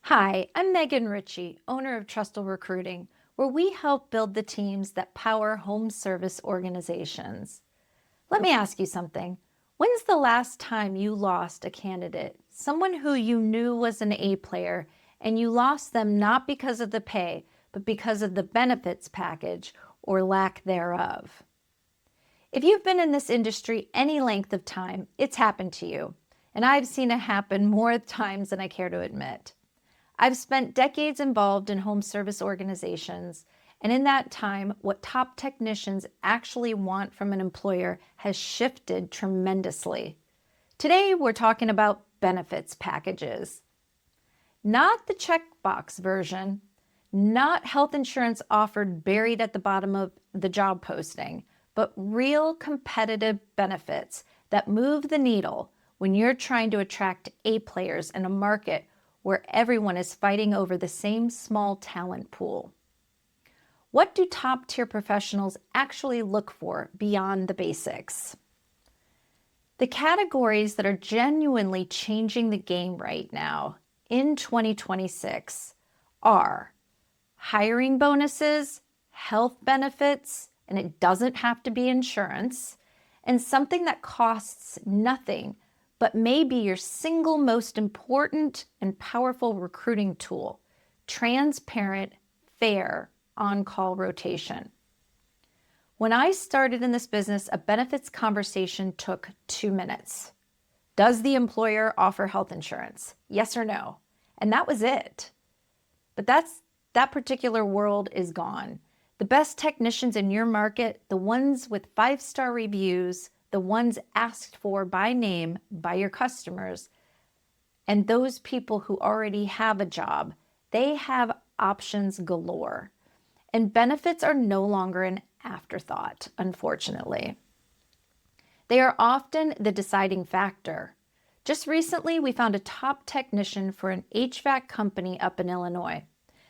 Hi, I'm Meghan Ritchie, owner of Trustal Recruiting, where we help build the teams that power home service organizations. Let me ask you something. When's the last time you lost a candidate, someone who you knew was an A player, and you lost them not because of the pay, but because of the benefits package or lack thereof? If you've been in this industry any length of time, it's happened to you, and I've seen it happen more times than I care to admit. I've spent decades involved in home service organizations, and in that time, what top technicians actually want from an employer has shifted tremendously. Today, we're talking about benefits packages. Not the checkbox version, not health insurance offered buried at the bottom of the job posting, but real competitive benefits that move the needle when you're trying to attract A players in a market where everyone is fighting over the same small talent pool. What do top-tier professionals actually look for beyond the basics? The categories that are genuinely changing the game right now in 2026 are hiring bonuses, health benefits, and it doesn't have to be insurance, and something that costs nothing but may be your single most important and powerful recruiting tool: transparent, fair on-call rotation. When I started in this business, a benefits conversation took 2 minutes. Does the employer offer health insurance? Yes or no? And that was it. But that particular world is gone. The best technicians in your market, the ones with 5-star reviews, the ones asked for by name by your customers, and those people who already have a job, they have options galore. And benefits are no longer an afterthought, unfortunately. They are often the deciding factor. Just recently, we found a top technician for an HVAC company up in Illinois.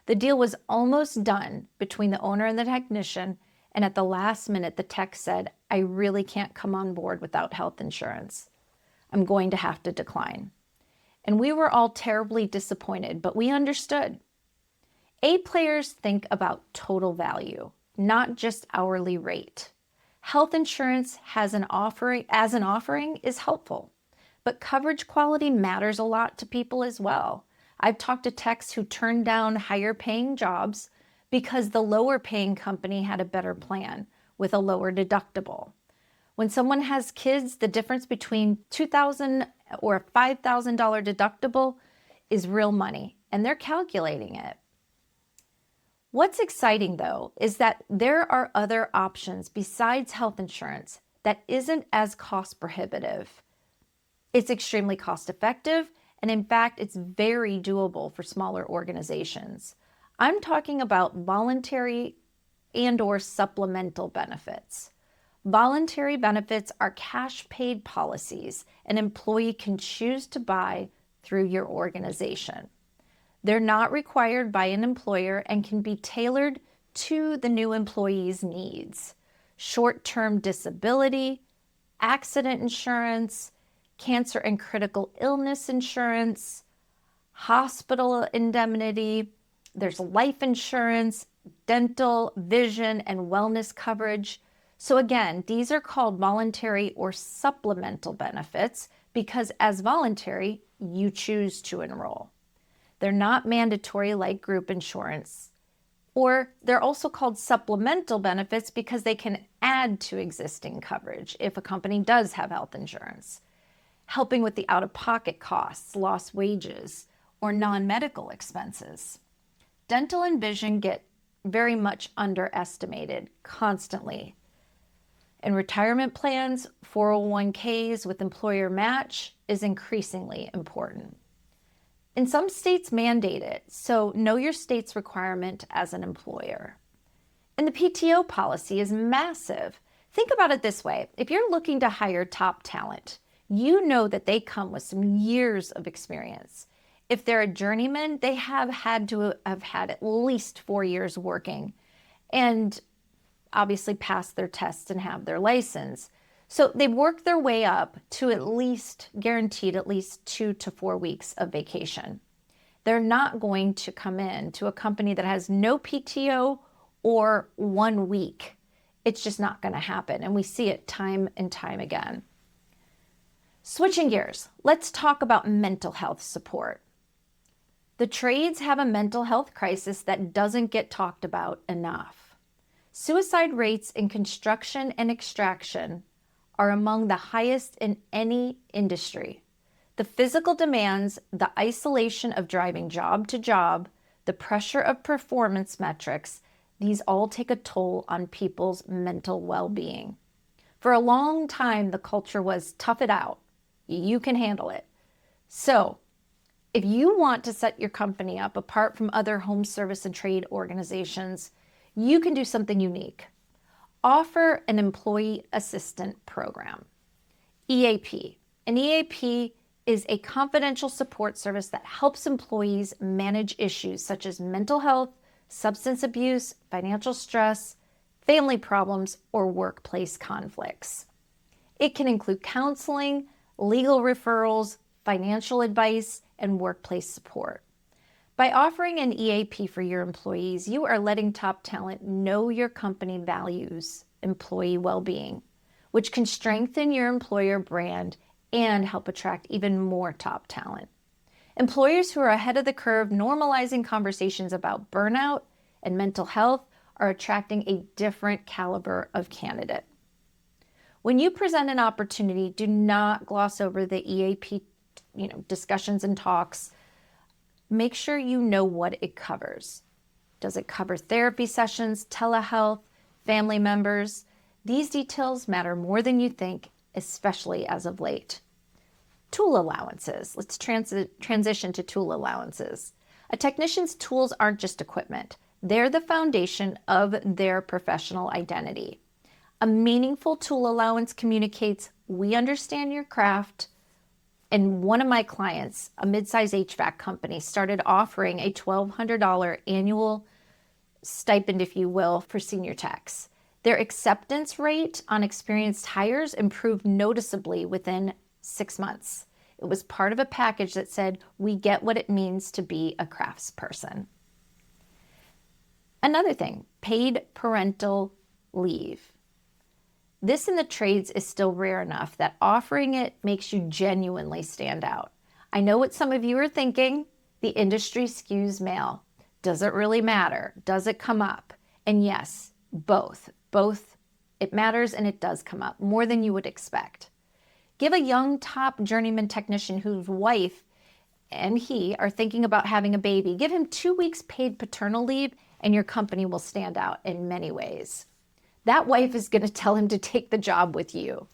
The deal was almost done between the owner and the technician, and at the last minute, the tech said, "I really can't come on board without health insurance. I'm going to have to decline." And we were all terribly disappointed, but we understood. A players think about total value, not just hourly rate. Health insurance as an offering is helpful, but coverage quality matters a lot to people as well. I've talked to techs who turned down higher paying jobs because the lower paying company had a better plan with a lower deductible. When someone has kids, the difference between $2,000 or a $5,000 deductible is real money, and they're calculating it. What's exciting, though, is that there are other options besides health insurance that isn't as cost prohibitive. It's extremely cost effective, and in fact, it's very doable for smaller organizations. I'm talking about voluntary and/or supplemental benefits. Voluntary benefits are cash paid policies an employee can choose to buy through your organization. They're not required by an employer and can be tailored to the new employee's needs. Short-term disability, accident insurance, cancer and critical illness insurance, hospital indemnity, there's life insurance, dental, vision, and wellness coverage. So again, these are called voluntary or supplemental benefits because as voluntary, you choose to enroll. They're not mandatory like group insurance. Or they're also called supplemental benefits because they can add to existing coverage if a company does have health insurance, helping with the out-of-pocket costs, lost wages, or non-medical expenses. Dental and vision get very much underestimated constantly. In retirement plans, 401ks with employer match is increasingly important. In some states mandate it, so know your state's requirement as an employer. And the PTO policy is massive. Think about it this way. If you're looking to hire top talent, you know that they come with some years of experience. If they're a journeyman, they have had to have had at least 4 years working and obviously pass their tests and have their license. So they've worked their way up to at least guaranteed at least 2 to 4 weeks of vacation. They're not going to come in to a company that has no PTO or 1 week. It's just not going to happen. And we see it time and time again. Switching gears, let's talk about mental health support. The trades have a mental health crisis that doesn't get talked about enough. Suicide rates in construction and extraction are among the highest in any industry. The physical demands, the isolation of driving job to job, the pressure of performance metrics, these all take a toll on people's mental well-being. For a long time, the culture was tough it out. You can handle it. So, if you want to set your company up apart from other home service and trade organizations, you can do something unique. Offer an employee assistant program. EAP. An EAP is a confidential support service that helps employees manage issues such as mental health, substance abuse, financial stress, family problems, or workplace conflicts. It can include counseling, legal referrals, financial advice, and workplace support. By offering an EAP for your employees, you are letting top talent know your company values employee well-being, which can strengthen your employer brand and help attract even more top talent. Employers who are ahead of the curve normalizing conversations about burnout and mental health are attracting a different caliber of candidate. When you present an opportunity, do not gloss over the EAP discussions and talks. Make sure you know what it covers. Does it cover therapy sessions, telehealth, family members? These details matter more than you think, especially as of late. Tool allowances. Let's transition to tool allowances. A technician's tools aren't just equipment. They're the foundation of their professional identity. A meaningful tool allowance communicates, we understand your craft. And one of my clients, a mid-size HVAC company, started offering a $1,200 annual stipend, if you will, for senior techs. Their acceptance rate on experienced hires improved noticeably within 6 months. It was part of a package that said, we get what it means to be a craftsperson. Another thing, paid parental leave. This in the trades is still rare enough that offering it makes you genuinely stand out. I know what some of you are thinking. The industry skews male. Does it really matter? Does it come up? And yes, both. It matters and it does come up more than you would expect. Give a young top journeyman technician whose wife and he are thinking about having a baby, give him 2 weeks paid paternal leave and your company will stand out in many ways. That wife is going to tell him to take the job with you.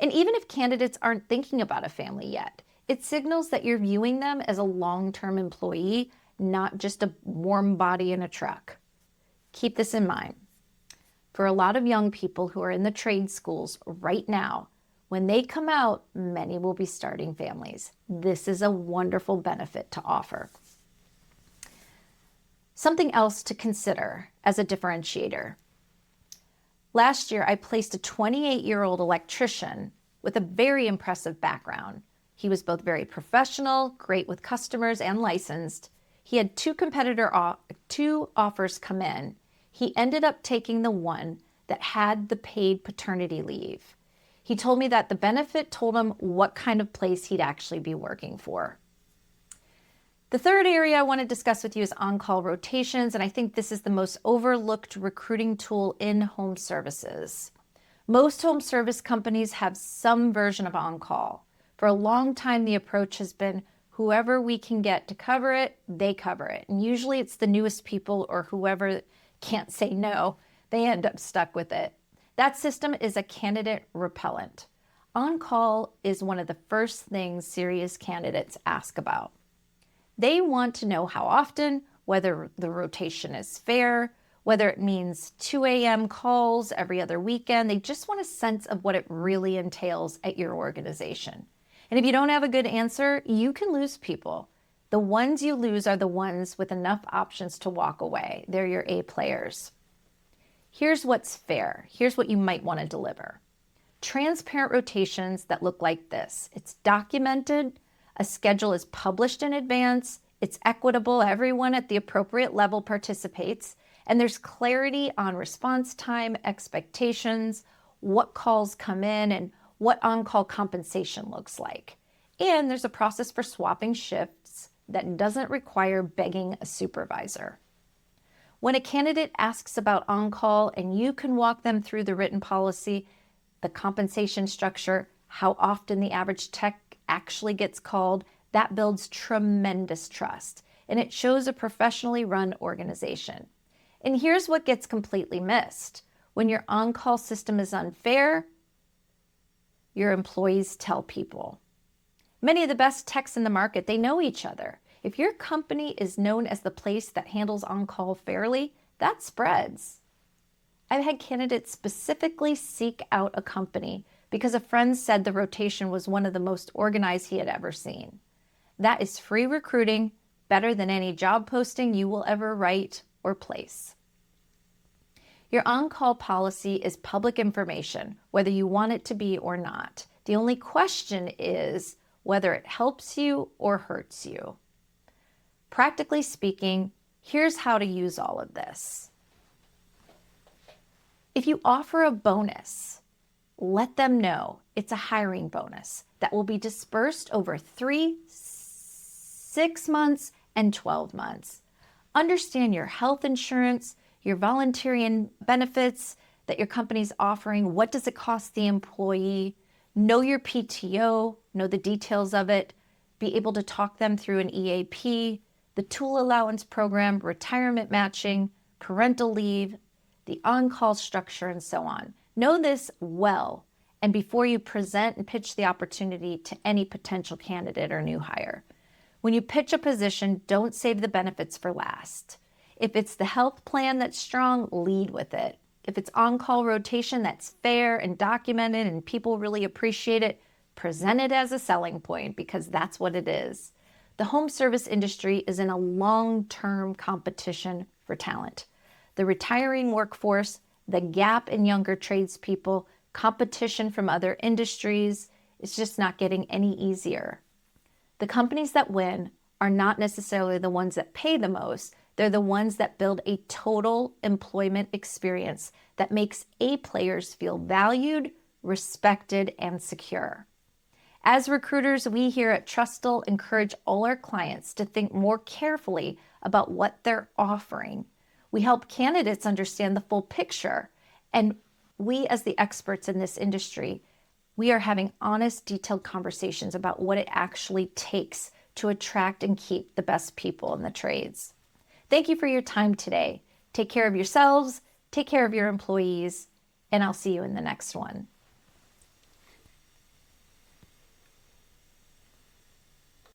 And even if candidates aren't thinking about a family yet, it signals that you're viewing them as a long-term employee, not just a warm body in a truck. Keep this in mind. For a lot of young people who are in the trade schools right now, when they come out, many will be starting families. This is a wonderful benefit to offer. Something else to consider as a differentiator. Last year, I placed a 28-year-old electrician with a very impressive background. He was both very professional, great with customers, and licensed. He had two offers come in. He ended up taking the one that had the paid paternity leave. He told me that the benefit told him what kind of place he'd actually be working for. The third area I want to discuss with you is on-call rotations, and I think this is the most overlooked recruiting tool in home services. Most home service companies have some version of on-call. For a long time, the approach has been whoever we can get to cover it, they cover it. And usually it's the newest people or whoever can't say no, they end up stuck with it. That system is a candidate repellent. On-call is one of the first things serious candidates ask about. They want to know how often, whether the rotation is fair, whether it means 2 a.m. calls every other weekend. They just want a sense of what it really entails at your organization. And if you don't have a good answer, you can lose people. The ones you lose are the ones with enough options to walk away. They're your A players. Here's what's fair. Here's what you might want to deliver. Transparent rotations that look like this. It's documented. A schedule is published in advance. It's equitable, everyone at the appropriate level participates, and there's clarity on response time, expectations, what calls come in, and what on-call compensation looks like. And there's a process for swapping shifts that doesn't require begging a supervisor. When a candidate asks about on-call and you can walk them through the written policy, the compensation structure, how often the average tech actually gets called, that builds tremendous trust, and it shows a professionally run organization. And here's what gets completely missed. When your on-call system is unfair, your employees tell people. Many of the best techs in the market, they know each other. If your company is known as the place that handles on-call fairly, that spreads. I've had candidates specifically seek out a company because a friend said the rotation was one of the most organized he had ever seen. That is free recruiting, better than any job posting you will ever write or place. Your on-call policy is public information, whether you want it to be or not. The only question is whether it helps you or hurts you. Practically speaking, here's how to use all of this. If you offer a bonus, let them know it's a hiring bonus that will be dispersed over 3, 6 months, and 12 months. Understand your health insurance, your voluntary benefits that your company's offering. What does it cost the employee? Know your PTO, know the details of it, be able to talk them through an EAP, the tool allowance program, retirement matching, parental leave, the on-call structure, and so on. Know this well, and before you present and pitch the opportunity to any potential candidate or new hire. When you pitch a position, don't save the benefits for last. If it's the health plan that's strong, lead with it. If it's on-call rotation that's fair and documented and people really appreciate it, present it as a selling point because that's what it is. The home service industry is in a long-term competition for talent. The retiring workforce, the gap in younger tradespeople, competition from other industries, is just not getting any easier. The companies that win are not necessarily the ones that pay the most. They're the ones that build a total employment experience that makes A players feel valued, respected, and secure. As recruiters, we here at Trustal encourage all our clients to think more carefully about what they're offering. We help candidates understand the full picture, and we as the experts in this industry, we are having honest, detailed conversations about what it actually takes to attract and keep the best people in the trades. Thank you for your time today. Take care of yourselves, take care of your employees, and I'll see you in the next one.